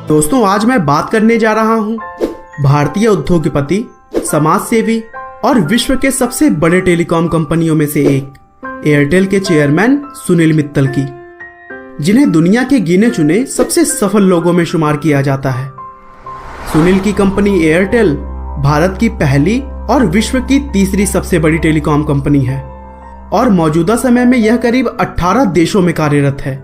दोस्तों, आज मैं बात करने जा रहा हूं भारतीय उद्योगपति, समाज सेवी और विश्व के सबसे बड़े टेलीकॉम कंपनियों में से एक एयरटेल के चेयरमैन सुनील मित्तल की, जिन्हें दुनिया के गिने चुने सबसे सफल लोगों में शुमार किया जाता है। सुनील की कंपनी एयरटेल भारत की पहली और विश्व की तीसरी सबसे बड़ी टेलीकॉम कंपनी है और मौजूदा समय में यह करीब 18 देशों में कार्यरत है,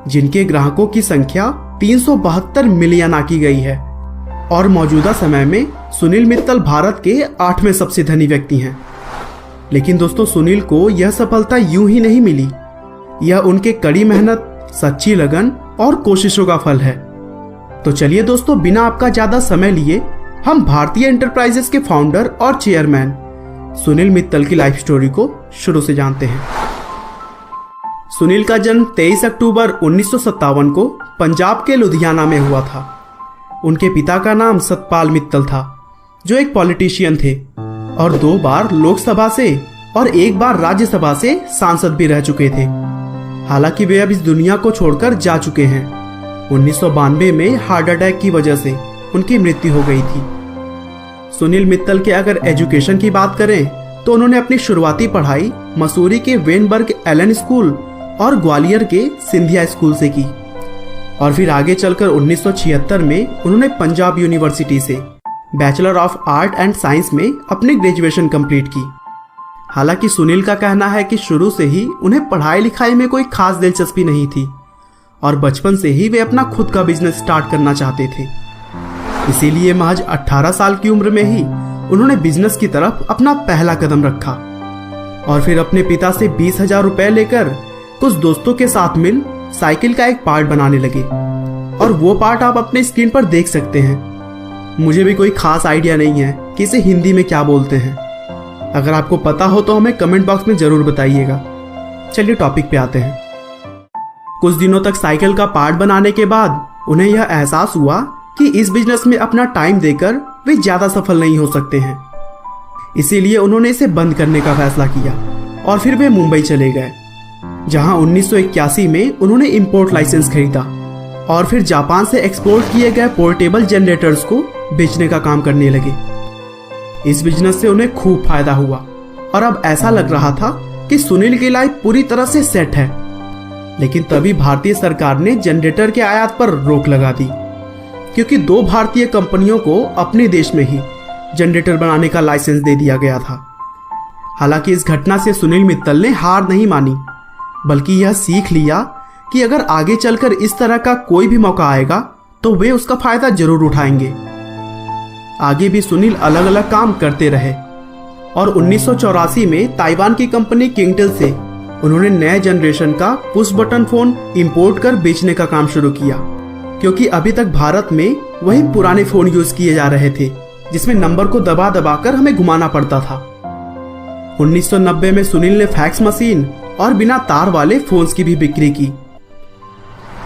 जिनके ग्राहकों की संख्या 372 मिलियन आकी गई है। और मौजूदा समय में सुनील मित्तल भारत के 8वें सबसे धनी व्यक्ति हैं। लेकिन दोस्तों, सुनील को यह सफलता यूं ही नहीं मिली। यह उनके कड़ी मेहनत, सच्ची लगन और कोशिशों का फल है। तो चलिए दोस्तों, बिना आपका ज्यादा समय लिए हम भारतीय एंटरप्राइजेस के फाउंडर और चेयरमैन सुनील मित्तल की लाइफ स्टोरी को शुरू से जानते हैं। सुनील का जन्म 23 अक्टूबर 1957 को पंजाब के लुधियाना में हुआ था। उनके पिता का नाम सतपाल मित्तल था, जो एक पॉलिटिशियन थे और 2 बार लोकसभा से और 1 बार राज्यसभा से सांसद भी रह चुके थे। हालांकि वे अब इस दुनिया को छोड़कर जा चुके हैं। 1992 में हार्ट अटैक की वजह से उनकी मृत्यु हो गई थी। सुनील मित्तल के अगर एजुकेशन की बात करें तो उन्होंने अपनी शुरुआती पढ़ाई मसूरी के वेनबर्ग एलन स्कूल और ग्वालियर के सिंधिया स्कूल से की और फिर आगे चलकर 1976 में उन्होंने पंजाब यूनिवर्सिटी से bachelor of art and science में अपनी ग्रेजुएशन कंप्लीट की। हालांकि सुनील का कहना है कि शुरू से ही उन्हें पढ़ाई लिखाई में कोई खास दिलचस्पी नहीं थी और बचपन से ही वे अपना खुद का बिजनेस स्टार्ट करना चाहते थे। इसीलिए महज 18 साल की उम्र में ही उन्होंने बिजनेस की तरफ अपना पहला कदम रखा और फिर अपने पिता से 20,000 रुपए लेकर कुछ दोस्तों के साथ मिल साइकिल का एक पार्ट बनाने लगे और वो पार्ट आप अपने स्क्रीन पर देख सकते हैं। मुझे भी कोई खास आइडिया नहीं है कि इसे हिंदी में क्या बोलते हैं। अगर आपको पता हो तो हमें कमेंट बॉक्स में जरूर बताइएगा। चलिए टॉपिक पे आते हैं। कुछ दिनों तक साइकिल का पार्ट बनाने के बाद उन्हें यह एहसास हुआ कि इस बिजनेस में अपना टाइम देकर वे ज्यादा सफल नहीं हो सकते हैं। इसीलिए उन्होंने इसे बंद करने का फैसला किया और फिर वे मुंबई चले गए, जहां 1981 में उन्होंने इंपोर्ट लाइसेंस खरीदा और फिर जापान से एक्सपोर्ट किए गए पोर्टेबल जनरेटर्स को बेचने का काम करने लगे। इस बिजनेस से उन्हें खूब फायदा हुआ और अब ऐसा लग रहा था कि सुनील की लाइफ पूरी तरह से सेट है। लेकिन तभी भारतीय सरकार ने जनरेटर के आयात पर रोक लगा दी, क्योंकि 2 भारतीय कंपनियों को अपने देश में ही जनरेटर बनाने का लाइसेंस दे दिया गया था। हालांकि इस घटना से सुनील मित्तल ने हार नहीं मानी, बल्कि यह सीख लिया कि अगर आगे चलकर इस तरह का कोई भी मौका आएगा तो वे उसका फायदा जरूर उठाएंगे। आगे भी सुनील अलग अलग काम करते रहे और 1984 में ताइवान की कंपनी किंगटेल से उन्होंने नए जनरेशन का पुश बटन फोन इंपोर्ट कर बेचने का काम शुरू किया, क्योंकि अभी तक भारत में वही पुराने फोन यूज किए जा रहे थे, जिसमें नंबर को दबा दबा कर हमें घुमाना पड़ता था। 1990 में सुनील ने फैक्स मशीन और बिना तार वाले फोन्स की भी बिक्री की।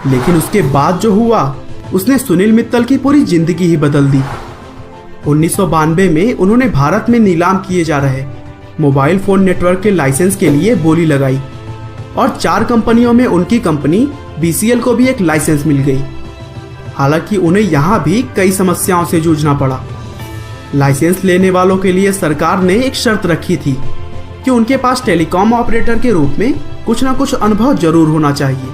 लेकिन उसके बाद जो हुआ उसने सुनील मित्तल की पूरी जिंदगी ही बदल दी। 1992 में उन्होंने भारत में नीलाम किए जा रहे मोबाइल फोन नेटवर्क के लाइसेंस के लिए बोली लगाई और 4 कंपनियों में उनकी कंपनी BCL को भी एक लाइसेंस मिल गई। हालांकि उन्हें यहाँ भी कई समस्याओं से जूझना पड़ा। लाइसेंस लेने वालों के लिए सरकार ने एक शर्त रखी थी कि उनके पास टेलीकॉम ऑपरेटर के रूप में कुछ ना कुछ अनुभव जरूर होना चाहिए।